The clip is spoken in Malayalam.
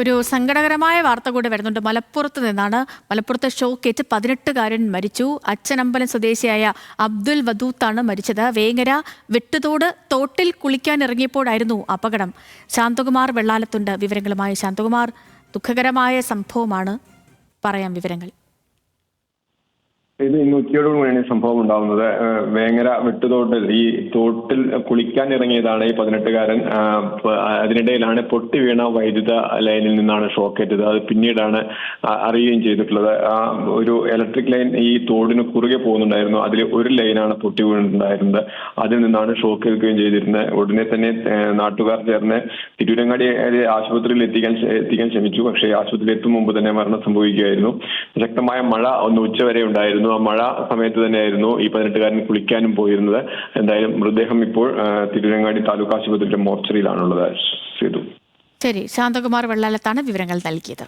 ഒരു സങ്കടകരമായ വാർത്ത കൂടി വരുന്നുണ്ട്. മലപ്പുറത്ത് നിന്നാണ്. മലപ്പുറത്തെ ഷോക്കേറ്റ് 18കാരൻ മരിച്ചു. അച്ഛനമ്പലം സ്വദേശിയായ അബ്ദുൽ വദൂത്താണ് മരിച്ചത്. വേങ്ങര വെട്ടുതോട് തോട്ടിൽ കുളിക്കാനിറങ്ങിയപ്പോഴായിരുന്നു അപകടം. ശാന്തകുമാർ വെള്ളാലത്തുണ്ട് വിവരങ്ങളുമായി. ശാന്തകുമാർ, ദുഃഖകരമായ സംഭവമാണ്, പറയാം വിവരങ്ങൾ. ഇത് ഇന്ന് ഉച്ചയോടുകൂടിയാണ് സംഭവം ഉണ്ടാവുന്നത്. വേങ്ങര വെട്ടുതോട്ടിൽ ഈ തോട്ടിൽ കുളിക്കാൻ ഇറങ്ങിയതാണ് ഈ 18കാരൻ. അതിനിടയിലാണ് പൊട്ടി വീണ വൈദ്യുത ലൈനിൽ നിന്നാണ് ഷോക്കേറ്റത്. അത് പിന്നീടാണ് അറിയുകയും ചെയ്തിട്ടുള്ളത്. ഒരു ഇലക്ട്രിക് ലൈൻ ഈ തോടിന് കുറുകെ പോകുന്നുണ്ടായിരുന്നു. അതിൽ ഒരു ലൈനാണ് പൊട്ടി വീണിട്ടുണ്ടായിരുന്നത്. അതിൽ നിന്നാണ് ഷോക്ക് ഏൽക്കുകയും ചെയ്തിരുന്നത്. ഉടനെ തന്നെ നാട്ടുകാർ ചേർന്ന് തിരൂരങ്ങാടി ആശുപത്രിയിൽ എത്തിക്കാൻ ശ്രമിച്ചു. പക്ഷേ ആശുപത്രിയിൽ എത്തും മുമ്പ് തന്നെ മരണം സംഭവിക്കുകയായിരുന്നു. ശക്തമായ മഴ ഒന്ന് ഉച്ചവരെ ഉണ്ടായിരുന്നു. ആ മഴ സമയത്ത് തന്നെയായിരുന്നു ഈ 18കാരൻ കുളിക്കാനും പോയിരുന്നത്. എന്തായാലും മൃതദേഹം ഇപ്പോൾ തിരൂരങ്ങാടി താലൂക്ക് ആശുപത്രിയിലെ മോർച്ചറിയിലാണുള്ളത്. ശരി, ശാന്തകുമാർ വെള്ളാലത്താണ് വിവരങ്ങൾ നൽകിയത്.